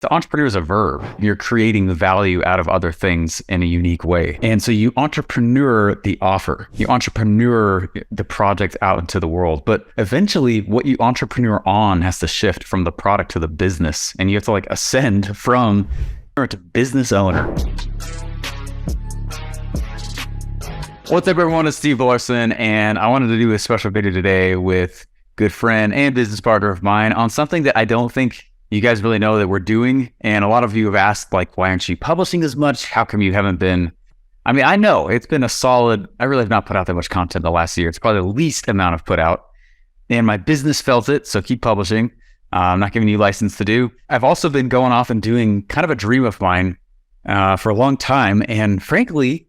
The entrepreneur is a verb. You're creating the value out of other things in a unique way. And so you entrepreneur the offer, you entrepreneur the project out into the world. But eventually what you entrepreneur on has to shift from the product to the business. And you have to like ascend from to business owner. What's up, everyone? It's Steve Larsen, and I wanted to do a special video today with good friend and business partner of mine on something that I don't think you guys really know that we're doing. And a lot of you have asked, like, why aren't you publishing as much? How come you haven't been? I mean, I know it's been a solid, I really have not put out that much content the last year. It's probably the least amount I've put out. And my business felt it, so keep publishing. I'm not giving you license to do. I've also been going off and doing kind of a dream of mine for a long time. And frankly,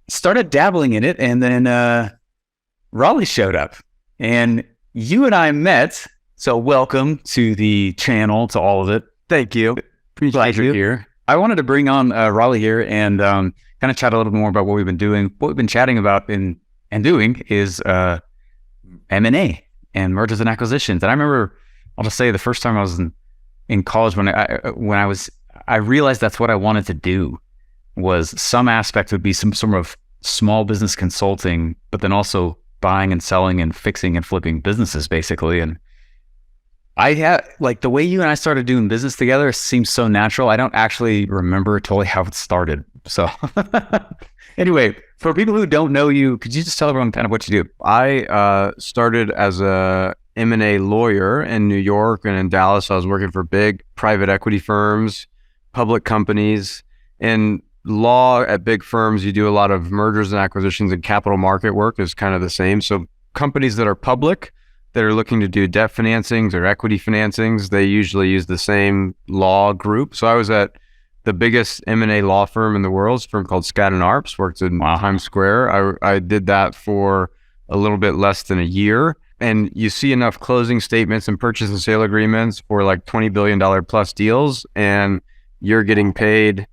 started dabbling in it. And then Raleigh showed up. And you and I met. So welcome to the channel, to all of it. Thank you. Glad you're here. I wanted to bring on Raleigh here and kind of chat a little bit more about what we've been doing. What we've been chatting about and doing is M&A and mergers and acquisitions. And I remember, I'll just say, the first time I was in college when I realized that's what I wanted to do, was some aspect would be some sort of small business consulting, but then also buying and selling and fixing and flipping businesses, basically. And I had, like, the way you and I started doing business together seems so natural. I don't actually remember totally how it started. So anyway, for people who don't know you, could you just tell everyone kind of what you do? I started as a M&A lawyer in New York and in Dallas. I was working for big private equity firms, public companies. In law at big firms, you do a lot of mergers and acquisitions, and capital market work is kind of the same. So companies that are public, that are looking to do debt financings or equity financings, they usually use the same law group. So I was at the biggest M&A law firm in the world, it's a firm called Skadden Arps, worked in Times Square. I did that for a little bit less than a year. And you see enough closing statements and purchase and sale agreements for like $20 billion plus deals, and you're getting paid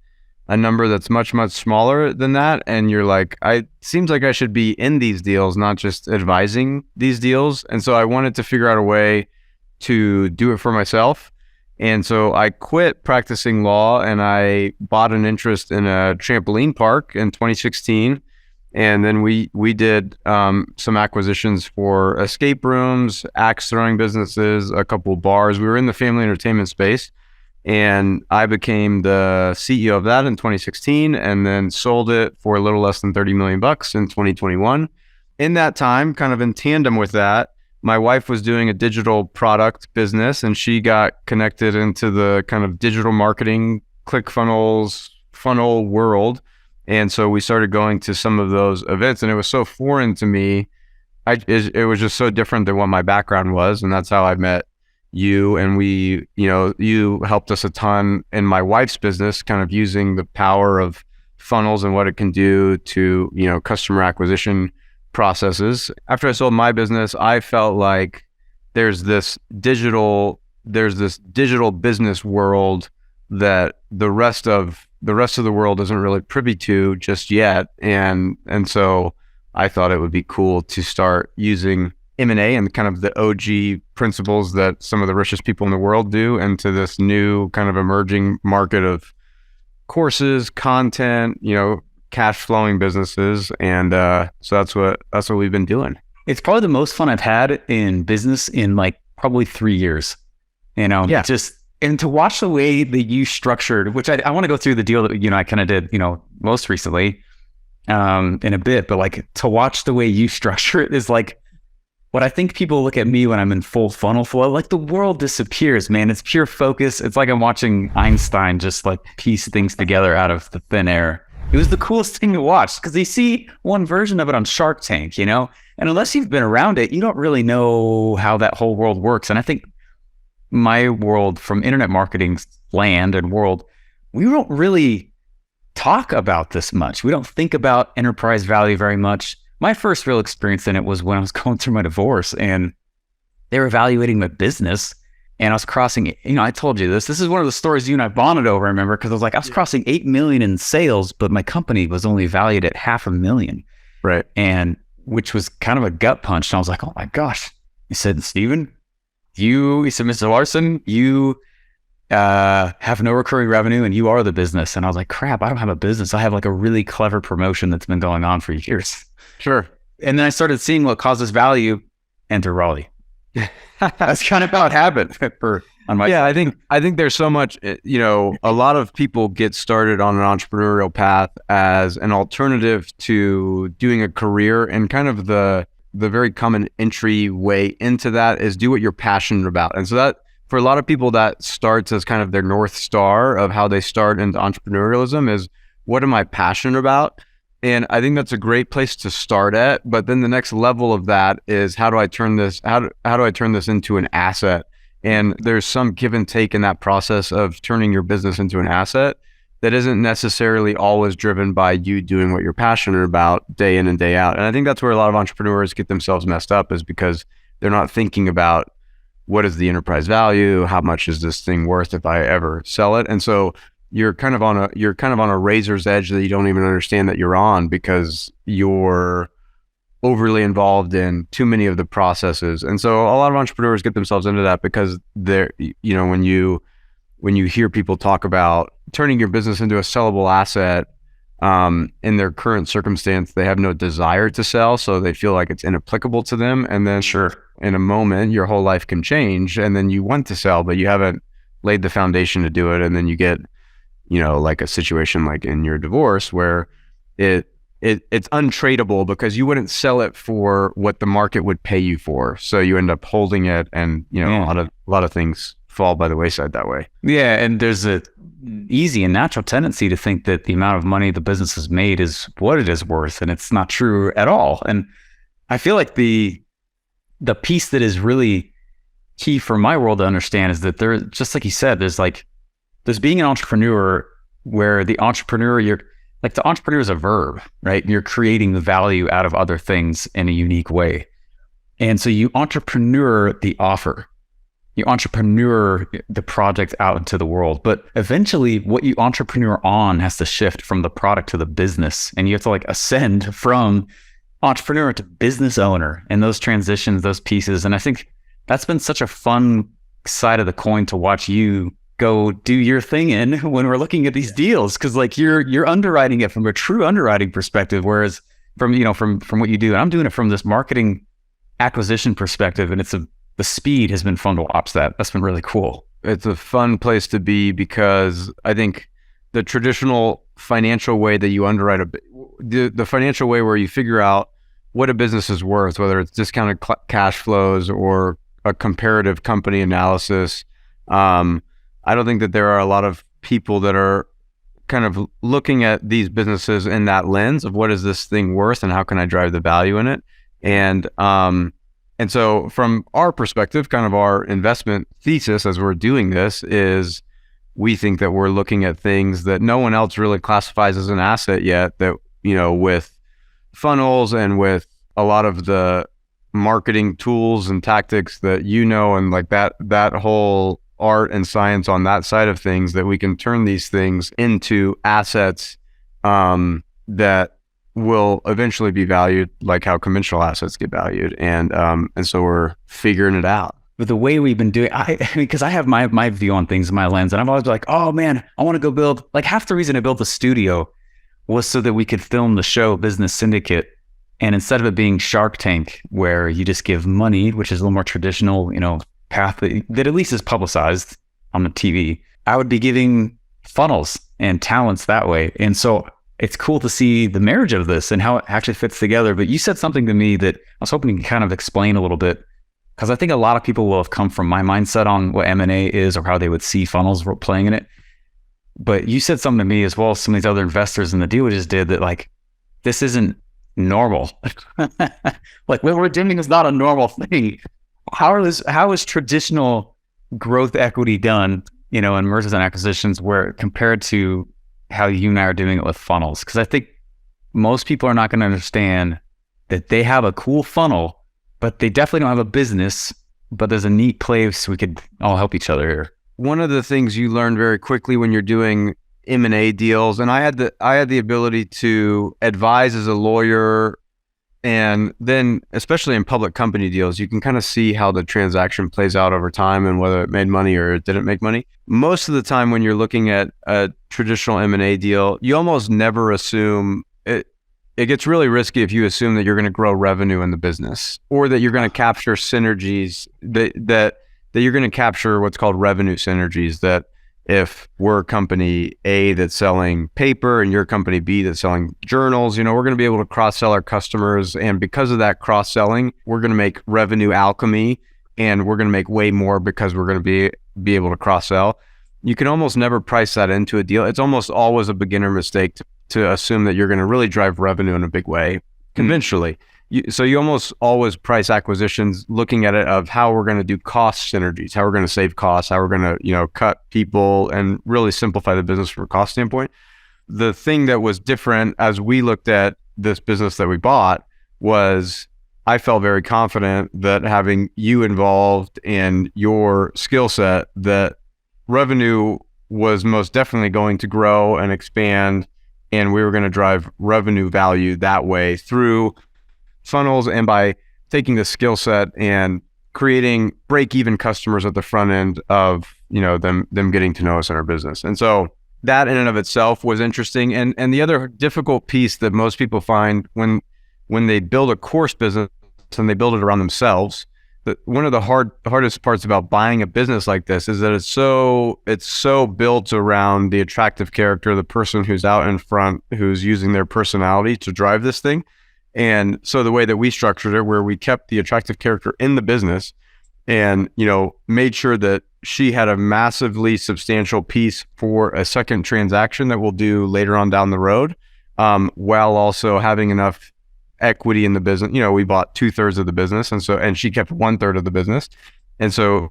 a number that's much, much smaller than that. And you're like, seems like I should be in these deals, not just advising these deals. And so I wanted to figure out a way to do it for myself. And so I quit practicing law and I bought an interest in a trampoline park in 2016. And then we did some acquisitions for escape rooms, axe throwing businesses, a couple of bars. We were in the family entertainment space. And I became the CEO of that in 2016, and then sold it for a little less than 30 million bucks in 2021. In that time, kind of in tandem with that, my wife was doing a digital product business, and she got connected into the kind of digital marketing, ClickFunnels, funnel world. And so we started going to some of those events, and it was so foreign to me. It was just so different than what my background was. And that's how I met you. And we, you helped us a ton in my wife's business, kind of using the power of funnels and what it can do to, customer acquisition processes. After I sold my business, I felt like there's this digital business world that the rest of the world isn't really privy to just yet. And so I thought it would be cool to start using M&A and kind of the OG principles that some of the richest people in the world do into this new kind of emerging market of courses, content, cash flowing businesses. And so that's what we've been doing. It's probably the most fun I've had in business in like probably 3 years, Yeah. And to watch the way that you structured, which I want to go through the deal that, I kind of did, most recently in a bit, but like to watch the way you structure it is like, what I think people look at me when I'm in full funnel flow, like the world disappears, man. It's pure focus. It's like I'm watching Einstein just like piece things together out of the thin air. It was the coolest thing to watch because you see one version of it on Shark Tank, and unless you've been around it, you don't really know how that whole world works. And I think my world, from internet marketing land and world, we don't really talk about this much. We don't think about enterprise value very much. My first real experience in it was when I was going through my divorce, and they were evaluating my business, and I was crossing, I told you this is one of the stories you and I bonded over, I remember, because I was like, I was crossing 8 million in sales, but my company was only valued at $500,000. Right. And which was kind of a gut punch. And I was like, oh my gosh. He said, Steven, he said, Mr. Larsen, you have no recurring revenue and you are the business. And I was like, crap, I don't have a business. I have like a really clever promotion that's been going on for years. Sure. And then I started seeing what causes value. Enter Raleigh. That's kind of how it happened on my side. I think there's so much, a lot of people get started on an entrepreneurial path as an alternative to doing a career, and kind of the very common entry way into that is do what you're passionate about. And so that, for a lot of people, that starts as kind of their North Star of how they start into entrepreneurialism is, what am I passionate about? And I think that's a great place to start at. But then the next level of that is, how do I turn this into an asset? And there's some give and take in that process of turning your business into an asset that isn't necessarily always driven by you doing what you're passionate about day in and day out. And I think that's where a lot of entrepreneurs get themselves messed up, is because they're not thinking about, what is the enterprise value? How much is this thing worth if I ever sell it? And so you're kind of on a razor's edge that you don't even understand that you're on, because you're overly involved in too many of the processes. And so a lot of entrepreneurs get themselves into that because they're, when you hear people talk about turning your business into a sellable asset, in their current circumstance, they have no desire to sell, so they feel like it's inapplicable to them. And then in a moment, your whole life can change, and then you want to sell, but you haven't laid the foundation to do it. And then you get, like a situation like in your divorce where it's untradeable because you wouldn't sell it for what the market would pay you for. So you end up holding it, and a lot of things fall by the wayside that way. Yeah, and there's a easy and natural tendency to think that the amount of money the business has made is what it is worth, and it's not true at all. And I feel like the piece that is really key for my world to understand is that there, just like you said, there's being an entrepreneur, where the entrepreneur is a verb, right? You're creating the value out of other things in a unique way. And so you entrepreneur the offer. You entrepreneur the project out into the world, but eventually what you entrepreneur on has to shift from the product to the business, and you have to ascend from entrepreneur to business owner, and those transitions, those pieces. And I think that's been such a fun side of the coin to watch you go do your thing in when we're looking at these deals, because you're underwriting it from a true underwriting perspective, whereas from what you do, and I'm doing it from this marketing acquisition perspective, and the speed has been fun to watch that. That's been really cool. It's a fun place to be, because I think the traditional financial way that you underwrite the financial way where you figure out what a business is worth, whether it's discounted cash flows or a comparative company analysis. I don't think that there are a lot of people that are kind of looking at these businesses in that lens of, what is this thing worth and how can I drive the value in it? And so from our perspective, kind of our investment thesis as we're doing this is, we think that we're looking at things that no one else really classifies as an asset yet, that, with funnels and with a lot of the marketing tools and tactics that, and like that whole art and science on that side of things, that we can turn these things into assets that will eventually be valued like how conventional assets get valued. And so we're figuring it out. But the way we've been doing, because I have my view on things in my lens, and I've always been like, oh man, I want to go build, half the reason I built the studio was so that we could film the show Business Syndicate. And instead of it being Shark Tank, where you just give money, which is a little more traditional, path that at least is publicized on the TV, I would be giving funnels and talents that way. And so it's cool to see the marriage of this and how it actually fits together. But you said something to me that I was hoping you could kind of explain a little bit, because I think a lot of people will have come from my mindset on what M&A is or how they would see funnels playing in it. But you said something to me, as well as some of these other investors in the deal we just did, that this isn't normal. What we're doing is not a normal thing. How is traditional growth equity done, in mergers and acquisitions, where compared to how you and I are doing it with funnels? Because I think most people are not going to understand that they have a cool funnel, but they definitely don't have a business. But there's a neat place we could all help each other here. One of the things you learn very quickly when you're doing M&A deals, and I had the ability to advise as a lawyer And then, especially in public company deals, you can kind of see how the transaction plays out over time and whether it made money or it didn't make money. Most of the time, when you're looking at a traditional M&A deal, you almost never assume it. It gets really risky if you assume that you're going to grow revenue in the business or that you're going to capture synergies that you're going to capture what's called revenue synergies. That if we're company A that's selling paper and you're company B that's selling journals, we're going to be able to cross-sell our customers. And because of that cross-selling, we're going to make revenue alchemy, and we're going to make way more because we're going to be able to cross-sell. You can almost never price that into a deal. It's almost always a beginner mistake to assume that you're going to really drive revenue in a big way conventionally. So you almost always price acquisitions looking at it of how we're going to do cost synergies, how we're going to save costs, how we're going to, cut people and really simplify the business from a cost standpoint. The thing that was different as we looked at this business that we bought was I felt very confident that having you involved and your skill set, that revenue was most definitely going to grow and expand, and we were going to drive revenue value that way through funnels and by taking the skill set and creating break-even customers at the front end of them getting to know us in our business. And so that in and of itself was interesting. And the other difficult piece that most people find when they build a course business and they build it around themselves, that one of the hardest parts about buying a business like this is that it's so built around the attractive character, the person who's out in front, who's using their personality to drive this thing. And so the way that we structured it, where we kept the attractive character in the business and, made sure that she had a massively substantial piece for a second transaction that we'll do later on down the road, while also having enough equity in the business. We bought 2/3 of the business. And she kept 1/3 of the business. And so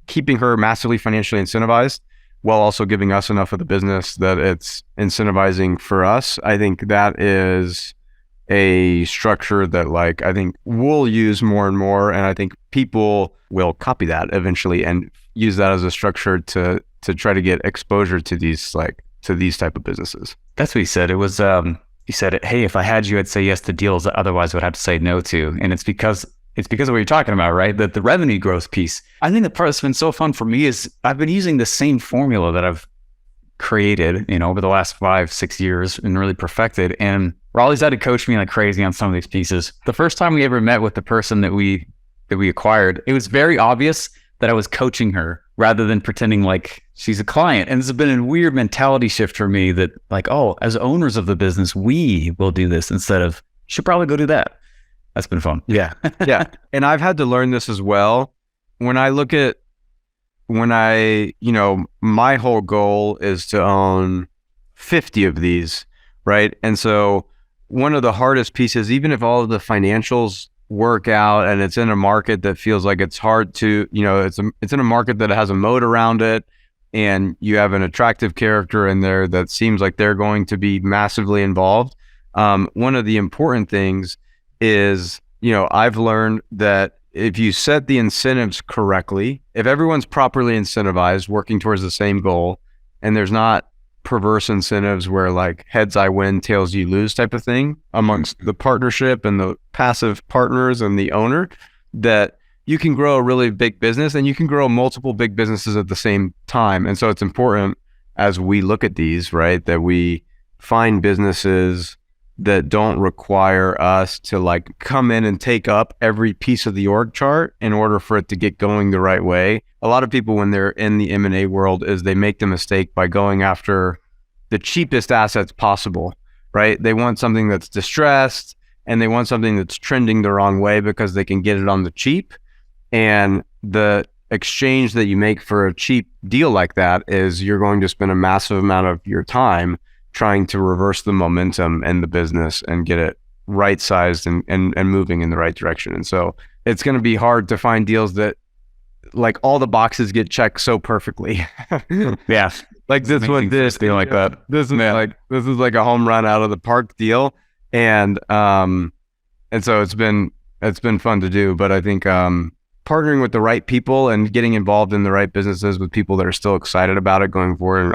keeping her massively financially incentivized while also giving us enough of the business that it's incentivizing for us, I think that is a structure that I think we'll use more and more. And I think people will copy that eventually and use that as a structure to try to get exposure to these type of businesses. That's what he said. It was, he said, hey, if I had you, I'd say yes to deals that otherwise I would have to say no to. And it's because of what you're talking about, right? That the revenue growth piece. I think the part that's been so fun for me is I've been using the same formula that I've created, over the last 5-6 years and really perfected. And Raleigh's had to coach me like crazy on some of these pieces. The first time we ever met with the person that we acquired, it was very obvious that I was coaching her rather than pretending like she's a client. And this has been a weird mentality shift for me that as owners of the business, we will do this instead of, you should probably go do that. That's been fun. Yeah. Yeah. And I've had to learn this as well. My whole goal is to own 50 of these, right? And so one of the hardest pieces, even if all of the financials work out and it's in a market that feels like it's hard to, it's in a market that has a moat around it, and you have an attractive character in there that seems like they're going to be massively involved. One of the important things is, I've learned that if you set the incentives correctly, if everyone's properly incentivized, working towards the same goal, and there's not perverse incentives where heads I win, tails you lose type of thing amongst the partnership and the passive partners and the owner, that you can grow a really big business and you can grow multiple big businesses at the same time. And so it's important as we look at these, right, that we find businesses that don't require us to come in and take up every piece of the org chart in order for it to get going the right way. A lot of people, when they're in the M&A world, is they make the mistake by going after the cheapest assets possible, right? They want something that's distressed and they want something that's trending the wrong way because they can get it on the cheap. And the exchange that you make for a cheap deal like that is you're going to spend a massive amount of your time trying to reverse the momentum in the business and get it right-sized and moving in the right direction. And so it's going to be hard to find deals that all the boxes get checked so perfectly. Yeah. This one, this deal like that. This is like a home run out of the park deal. And so it's been fun to do, but I think, partnering with the right people and getting involved in the right businesses with people that are still excited about it going forward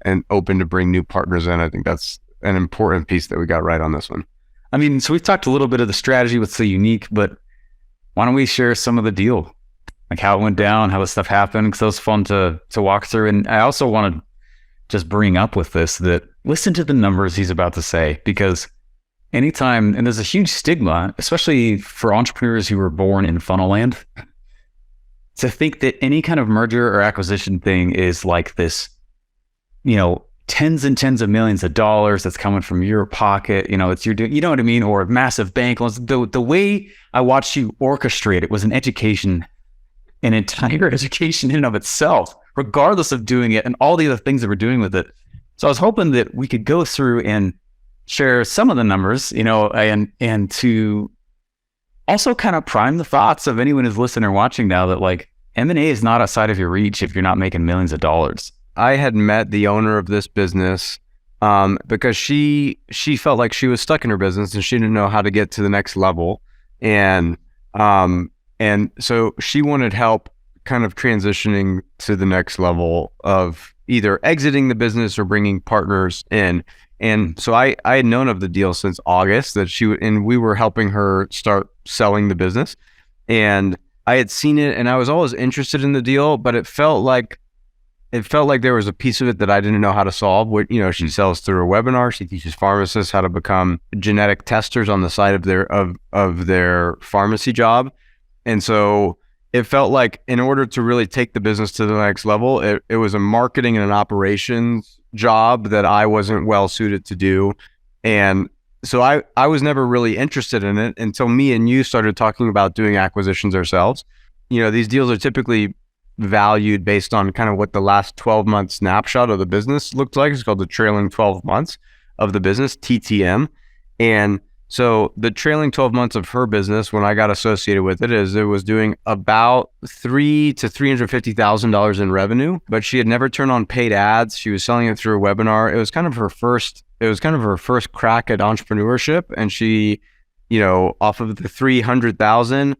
and open to bring new partners in. I think that's an important piece that we got right on this one. I mean, so we've talked a little bit of the strategy, what's so unique, but why don't we share some of the deal, like how it went down, how this stuff happened, because that was fun to walk through. And I also want to just bring up with this that listen to the numbers he's about to say, because anytime, and there's a huge stigma, especially for entrepreneurs who were born in funnel land, to think that any kind of merger or acquisition thing is like this, tens and tens of millions of dollars that's coming from your pocket. It's your doing, you know what I mean? Or massive bank loans. The way I watched you orchestrate it was an education, an entire education in and of itself, regardless of doing it and all the other things that we're doing with it. So I was hoping that we could go through and share some of the numbers, and to also kind of prime the thoughts of anyone who's listening or watching now that like M&A is not outside of your reach if you're not making millions of dollars. I had met the owner of this business because she felt like she was stuck in her business and she didn't know how to get to the next level. And so she wanted help kind of transitioning to the next level of either exiting the business or bringing partners in. And so I had known of the deal since August that and we were helping her start selling the business. And I had seen it and I was always interested in the deal, but it felt like there was a piece of it that I didn't know how to solve. She sells through a webinar. She teaches pharmacists how to become genetic testers on the side of their pharmacy job. And so it felt like in order to really take the business to the next level, it was a marketing and an operations job that I wasn't well suited to do. And so I was never really interested in it until me and you started talking about doing acquisitions ourselves. These deals are typically valued based on kind of what the last 12-month snapshot of the business looked like. It's called the trailing 12 months of the business, TTM. And so the trailing 12 months of her business, when I got associated with it, it was doing about $300,000 to $350,000 in revenue, but she had never turned on paid ads. She was selling it through a webinar. It was kind of her first crack at entrepreneurship. And she, off of the 300,000,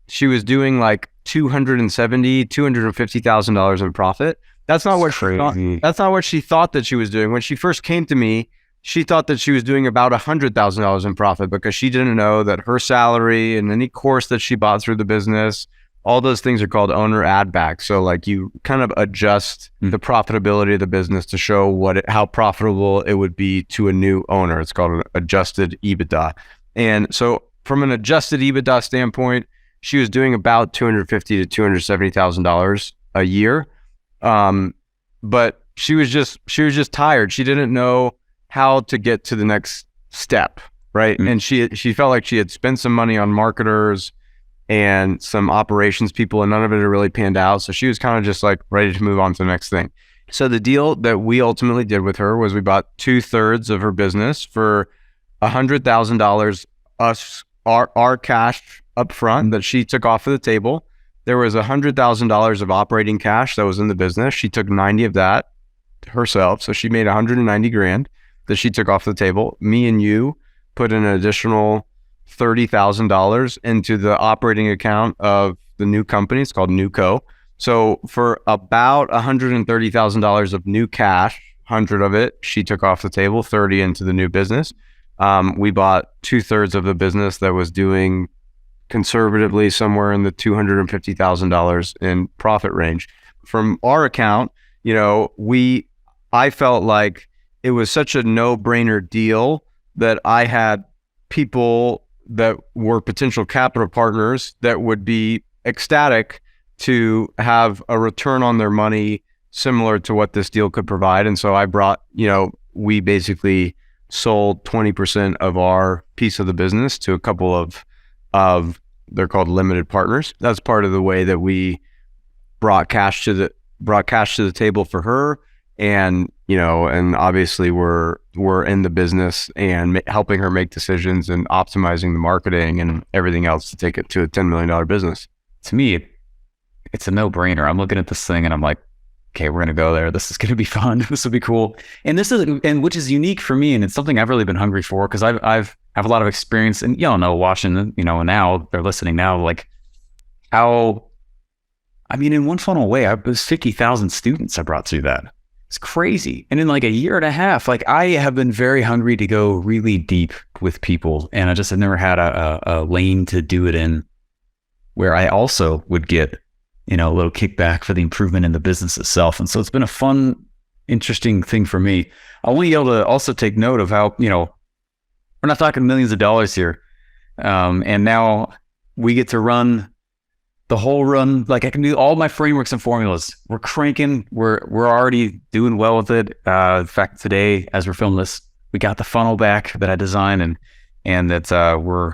she was doing like $250,000 in profit. That's not what she thought that she was doing. When she first came to me, she thought that she was doing about $100,000 in profit because she didn't know that her salary and any course that she bought through the business, all those things are called owner add back. So like you kind of adjust the profitability of the business to show how profitable it would be to a new owner. It's called an adjusted EBITDA. And so from an adjusted EBITDA standpoint, she was doing about $250,000 to $270,000 a year. But she was just tired. She didn't know how to get to the next step, right? Mm-hmm. And she felt like she had spent some money on marketers and some operations people, and none of it had really panned out. So she was kind of just like ready to move on to the next thing. So the deal that we ultimately did with her was we bought 2/3 of her business for $100,000, our cash up front that she took off of the table. There was $100,000 of operating cash that was in the business. She took 90 of that herself. So she made $190,000 that she took off the table. Me and you put in an additional $30,000 into the operating account of the new company. It's called NewCo. So for about $130,000 of new cash, 100 of it she took off the table, 30 into the new business. We bought 2/3 of the business that was doing conservatively somewhere in the $250,000 in profit range. From our account, I felt like it was such a no-brainer deal that I had people that were potential capital partners that would be ecstatic to have a return on their money similar to what this deal could provide. And so I brought, we basically sold 20% of our piece of the business to a couple of they're called limited partners. That's part of the way that we brought cash to the table for her. And, and obviously we're in the business and helping her make decisions and optimizing the marketing and everything else to take it to a $10 million business. To me, it's a no-brainer. I'm looking at this thing and I'm like, okay, we're going to go there. This is going to be fun. This will be cool. And which is unique for me. And it's something I've really been hungry for because I have a lot of experience, and watching, now they're listening now, like how, in one funnel way, it was 50,000 students I brought through that. It's crazy. And in like a year and a half, like I have been very hungry to go really deep with people. And I just have never had a lane to do it in where I also would get, a little kickback for the improvement in the business itself. And so it's been a fun, interesting thing for me. I want you to also take note of how, we're not talking millions of dollars here. And now we get to run the whole run. Like I can do all my frameworks and formulas. We're cranking. We're already doing well with it. In fact, today, as we're filming this, we got the funnel back that I designed and that we're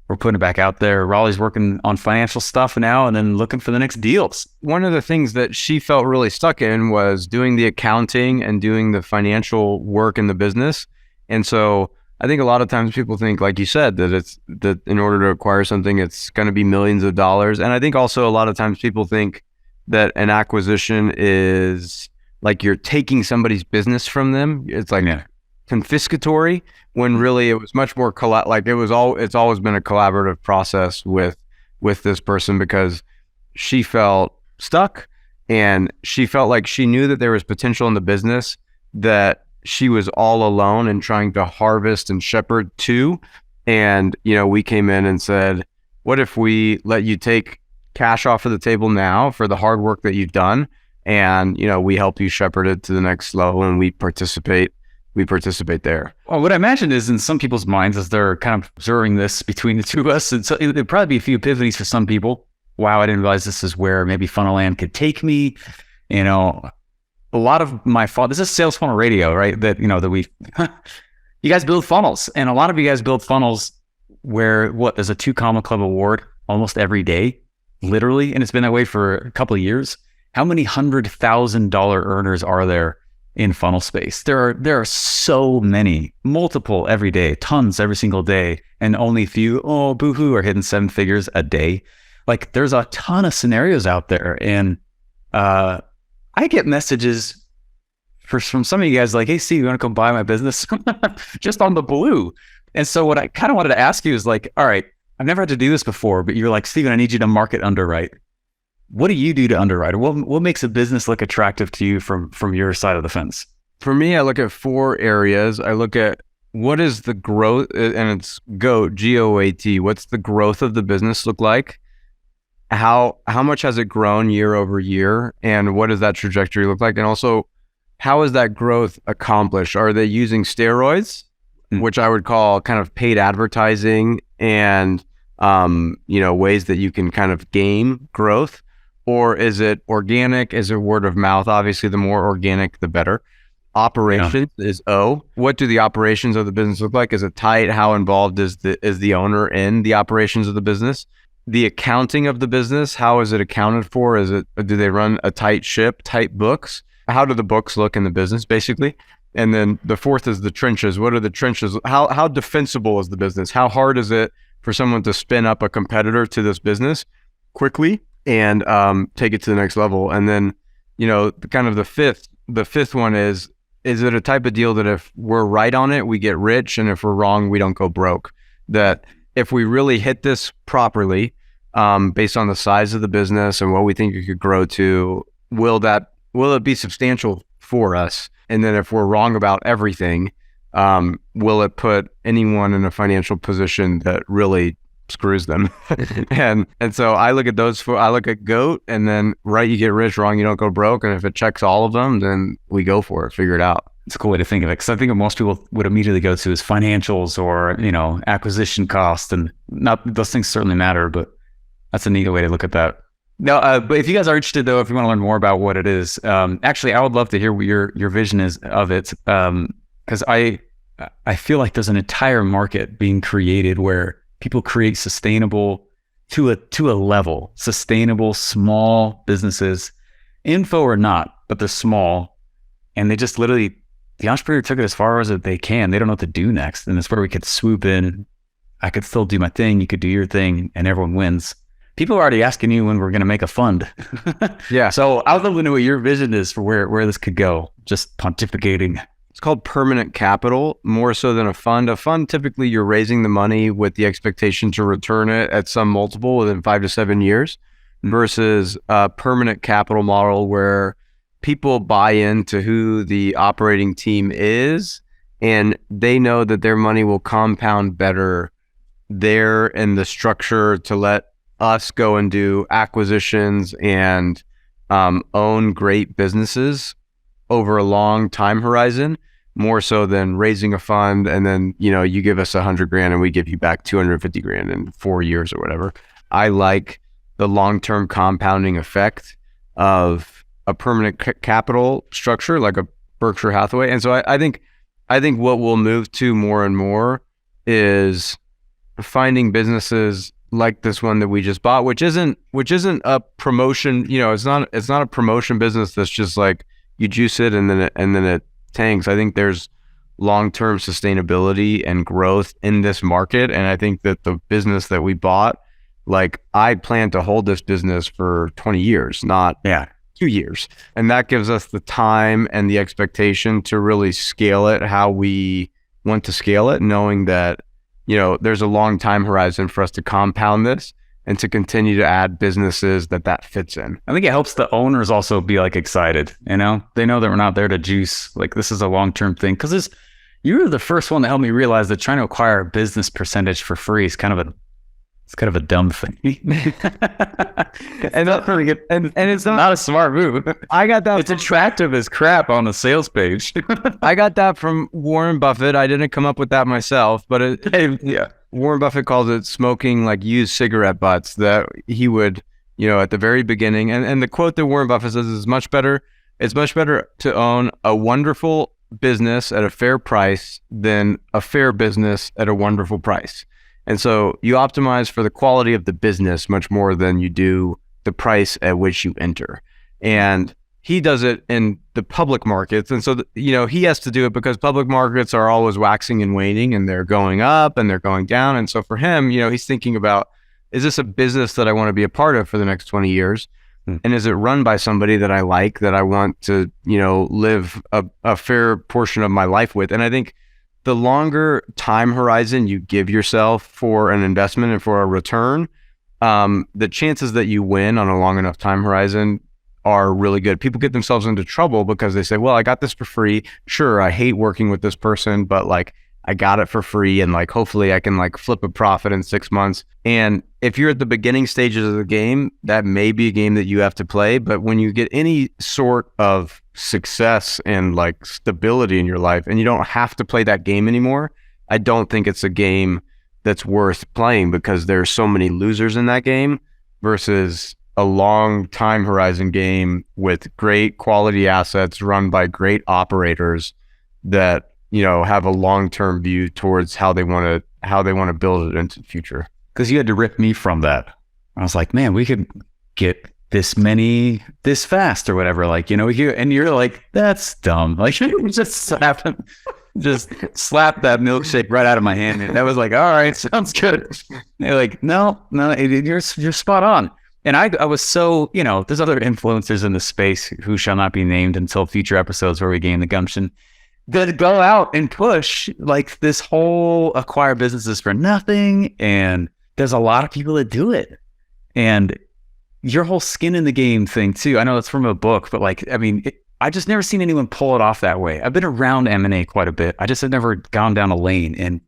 putting it back out there. Raleigh's working on financial stuff now and then looking for the next deals. One of the things that she felt really stuck in was doing the accounting and doing the financial work in the business. And so I think a lot of times people think, like you said, that in order to acquire something, it's going to be millions of dollars. And I think also a lot of times people think that an acquisition is like you're taking somebody's business from them. It's like confiscatory, when really it was much more it's always been a collaborative process with this person, because she felt stuck and she felt like she knew that there was potential in the business that she was all alone and trying to harvest and shepherd to. And, we came in and said, what if we let you take cash off of the table now for the hard work that you've done? And, we help you shepherd it to the next level, and we participate there. Well, what I imagine is in some people's minds as they're kind of observing this between the two of us, and so there'd probably be a few epiphanies for some people. Wow, I didn't realize this is where maybe Funnelland could take me. A lot of my this is Sales Funnel Radio, right? That we you guys build funnels, and a lot of you guys build funnels where there's a 2 Comma Club award almost every day, literally, and it's been that way for a couple of years. How many $100,000 earners are there in funnel space? There are so many, multiple every day, tons every single day, and only a few, boohoo, are hitting 7 figures a day. Like there's a ton of scenarios out there, and I get messages from some of you guys like, hey, Steve, you want to come buy my business? Just on the blue. And so what I kind of wanted to ask you is like, all right, I've never had to do this before, but you're like, Steven, I need you to market underwrite. What do you do to underwrite? Or what makes a business look attractive to you from your side of the fence? For me, I look at 4 areas. I look at what is the growth, and it's GOAT, GOAT. What's the growth of the business look like? How much has it grown year over year, and what does that trajectory look like? And also, how is that growth accomplished? Are they using steroids, which I would call kind of paid advertising and ways that you can kind of game growth? Or is it organic? Is it word of mouth? Obviously, the more organic, the better. Operations is O. What do the operations of the business look like? Is it tight? How involved is the owner in the operations of the business? The accounting of the business, how is it accounted for? Do they run a tight ship, tight books? How do the books look in the business, basically? And then the 4th is the trenches. What are the trenches? How defensible is the business? How hard is it for someone to spin up a competitor to this business quickly and take it to the next level? And then, kind of the fifth one is it a type of deal that if we're right on it, we get rich, and if we're wrong, we don't go broke? That if we really hit this properly, based on the size of the business and what we think it could grow to, will it be substantial for us? And then if we're wrong about everything, will it put anyone in a financial position that really screws them? and so I look at those 4. I look at GOAT, and then right, you get rich, wrong, you don't go broke. And if it checks all of them, then we go for it, figure it out. It's a cool way to think of it, because I think what most people would immediately go to is financials or acquisition cost, and not those things certainly matter, but that's a neat way to look at that. Now, but if you guys are interested, though, if you want to learn more about what it is, actually, I would love to hear what your vision is of it, because I feel like there's an entire market being created where people create sustainable to a level, sustainable small businesses, info or not, but they're small, and they just literally, the entrepreneur took it as far as they can. They don't know what to do next, and it's where we could swoop in. I could still do my thing, you could do your thing, and everyone wins. People are already asking you when we're going to make a fund. Yeah. So I would love to know what your vision is for where this could go. Just pontificating. It's called permanent capital, more so than a fund. A fund, typically you're raising the money with the expectation to return it at some multiple within 5 to 7 years, versus a permanent capital model where people buy into who the operating team is, and they know that their money will compound better there in the structure to let us go and do acquisitions and own great businesses over a long time horizon, more so than raising a fund and then, you give us $100,000 and we give you back $250,000 in 4 years or whatever. I like the long-term compounding effect of a permanent capital structure like a Berkshire Hathaway. And so I think what we'll move to more and more is finding businesses like this one that we just bought, which isn't a promotion. It's not a promotion business that's just like you juice it and then it tanks. I think there's long-term sustainability and growth in this market, and I think that the business that we bought, like, I plan to hold this business for 20 years, not 2 years, and that gives us the time and the expectation to really scale it how we want to scale it, knowing that there's a long time horizon for us to compound this and to continue to add businesses that fits in. I think it helps the owners also be like excited, they know that we're not there to juice, like this is a long-term thing. Because you were the first one to help me realize that trying to acquire a business percentage for free is kind of a dumb thing. And not really good. And it's not a smart move. I got that. It's attractive as crap on the sales page. I got that from Warren Buffett. I didn't come up with that myself, but Warren Buffett calls it smoking like used cigarette butts that he would, at the very beginning. And the quote that Warren Buffett says is it's much better to own a wonderful business at a fair price than a fair business at a wonderful price. And so you optimize for the quality of the business much more than you do the price at which you enter. And he does it in the public markets. And so, he has to do it because public markets are always waxing and waning, and they're going up and they're going down. And so for him, he's thinking about, is this a business that I want to be a part of for the next 20 years? And is it run by somebody that I like, that I want to, live a fair portion of my life with? And I think the longer time horizon you give yourself for an investment and for a return, the chances that you win on a long enough time horizon are really good. People get themselves into trouble because they say, well, I got this for free. Sure, I hate working with this person, but like, I got it for free, and like, hopefully I can like flip a profit in 6 months. And if you're at the beginning stages of the game, that may be a game that you have to play. But when you get any sort of success and like stability in your life, and you don't have to play that game anymore, I don't think it's a game that's worth playing, because there's so many losers in that game versus a long time horizon game with great quality assets run by great operators that, have a long-term view towards how they want to build it into the future. Because you had to rip me from that. I was like, man, we could get this many this fast or whatever. Like, and you're like, that's dumb. Like, you just slap that milkshake right out of my hand. And that was like, all right, sounds good. And they're like, no, you're spot on. And I was so, there's other influencers in the space who shall not be named until future episodes where we gain the gumption, that go out and push like this whole acquire businesses for nothing. And there's a lot of people that do it. And your whole skin in the game thing too. I know it's from a book, but like, I just never seen anyone pull it off that way. I've been around M&A quite a bit. I just have never gone down a lane, and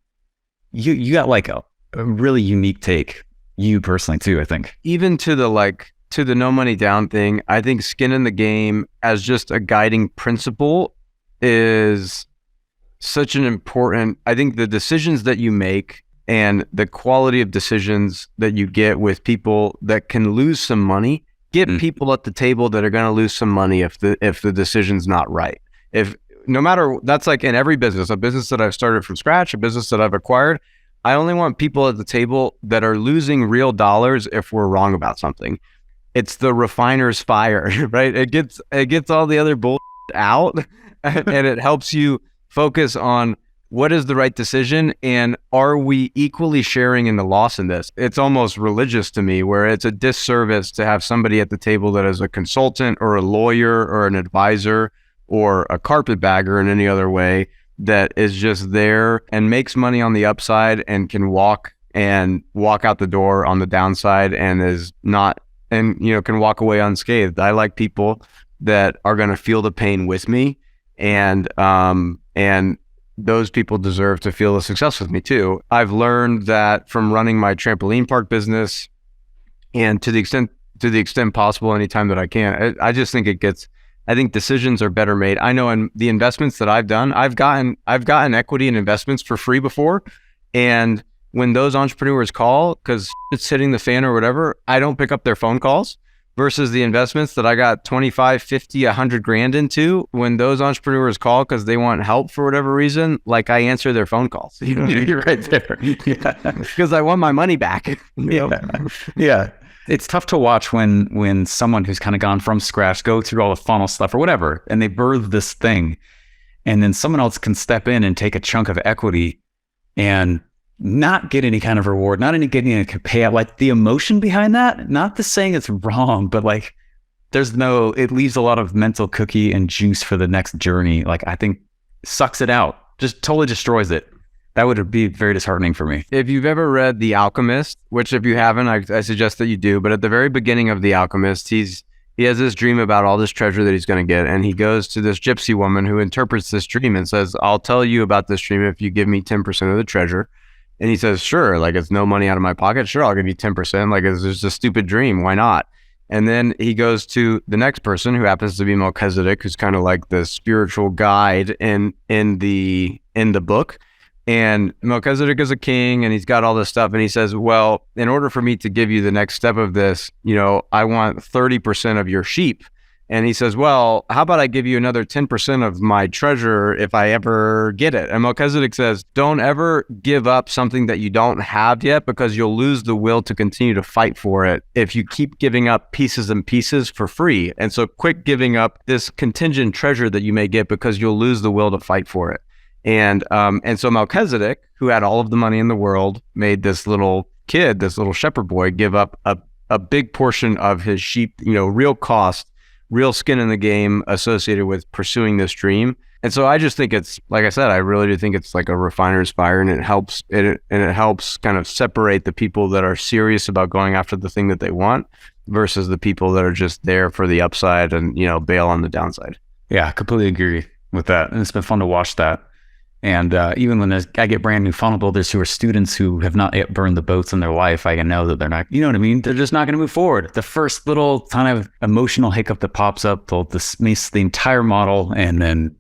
you got like a really unique take, you personally too, I think. Even to the no money down thing, I think skin in the game as just a guiding principle is such an important, I think the decisions that you make and the quality of decisions that you get with people that can lose some money, get people at the table that are going to lose some money if the decision's not right. That's like in every business, a business that I've started from scratch, a business that I've acquired, I only want people at the table that are losing real dollars if we're wrong about something. It's the refiner's fire, right? It gets all the other bullshit out, and it helps you focus on what is the right decision, and are we equally sharing in the loss in this? It's almost religious to me, where it's a disservice to have somebody at the table that is a consultant or a lawyer or an advisor or a carpetbagger in any other way, that is just there and makes money on the upside and can walk out the door on the downside and is not, and can walk away unscathed. I like people that are going to feel the pain with me. And those people deserve to feel the success with me too. I've learned that from running my trampoline park business, and to the extent possible, anytime that I can, I just think I think decisions are better made. I know in the investments that I've done, I've gotten equity in investments for free before. And when those entrepreneurs call because it's hitting the fan or whatever, I don't pick up their phone calls, versus the investments that I got 25, 50, 100 grand into. When those entrepreneurs call because they want help for whatever reason, like, I answer their phone calls. You know, You're right there. Yeah. because I want my money back. You know? Yeah. It's tough to watch when someone who's kind of gone from scratch, go through all the funnel stuff or whatever, and they birth this thing, and then someone else can step in and take a chunk of equity and not get any kind of reward, not getting any payout. Like, the emotion behind that, not the saying it's wrong, but like, it leaves a lot of mental cookie and juice for the next journey. Like, I think sucks it out, just totally destroys it. That would be very disheartening for me. If you've ever read The Alchemist, which if you haven't, I suggest that you do, but at the very beginning of The Alchemist, he has this dream about all this treasure that he's going to get. And he goes to this gypsy woman who interprets this dream and says, I'll tell you about this dream if you give me 10% of the treasure. And he says, sure, like, it's no money out of my pocket. Sure, I'll give you 10%. Like, it's just a stupid dream. Why not? And then he goes to the next person, who happens to be Melchizedek, who's kind of like the spiritual guide in the book. And Melchizedek is a king, and he's got all this stuff. And he says, well, in order for me to give you the next step of this, I want 30% of your sheep. And he says, well, how about I give you another 10% of my treasure if I ever get it? And Melchizedek says, don't ever give up something that you don't have yet, because you'll lose the will to continue to fight for it if you keep giving up pieces and pieces for free. And so quit giving up this contingent treasure that you may get, because you'll lose the will to fight for it. And so Melchizedek, who had all of the money in the world, made this little kid, this little shepherd boy, give up a big portion of his sheep, real cost, real skin in the game associated with pursuing this dream. And so I just think it's, like I said, I really do think it's like a refiner's fire, and it helps kind of separate the people that are serious about going after the thing that they want versus the people that are just there for the upside and, bail on the downside. Yeah, I completely agree with that. And it's been fun to watch that. And even when I get brand new funnel builders who are students who have not yet burned the boats in their life, I can know that they're not, you know what I mean? They're just not going to move forward. The first little kind of emotional hiccup that pops up, they'll dismiss the entire model. And then,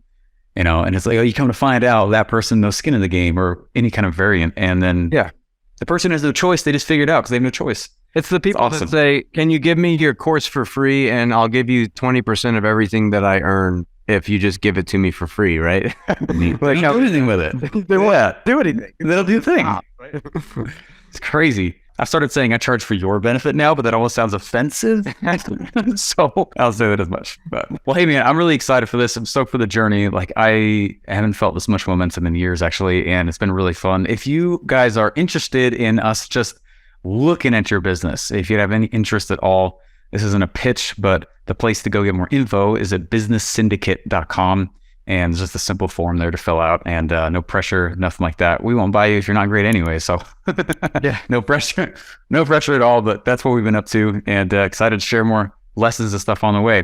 and it's like, oh, you come to find out that person, no skin in the game or any kind of variant. And then the person has no choice. They just figured it out because they have no choice. It's the people that say, can you give me your course for free and I'll give you 20% of everything that I earn if you just give it to me for free, right? Like, don't do anything with it. They won't do anything. They'll do a thing. Right? It's crazy. I've started saying I charge for your benefit now, but that almost sounds offensive. So I'll say that as much. But, well, hey man, I'm really excited for this. I'm stoked for the journey. Like, I haven't felt this much momentum in years, actually, and it's been really fun. If you guys are interested in us just looking at your business, if you have any interest at all, this isn't a pitch, but the place to go get more info is at businesssyndicate.com. And it's just a simple form there to fill out, and no pressure, nothing like that. We won't buy you if you're not great anyway. So no pressure at all, but that's what we've been up to, and excited to share more lessons and stuff on the way.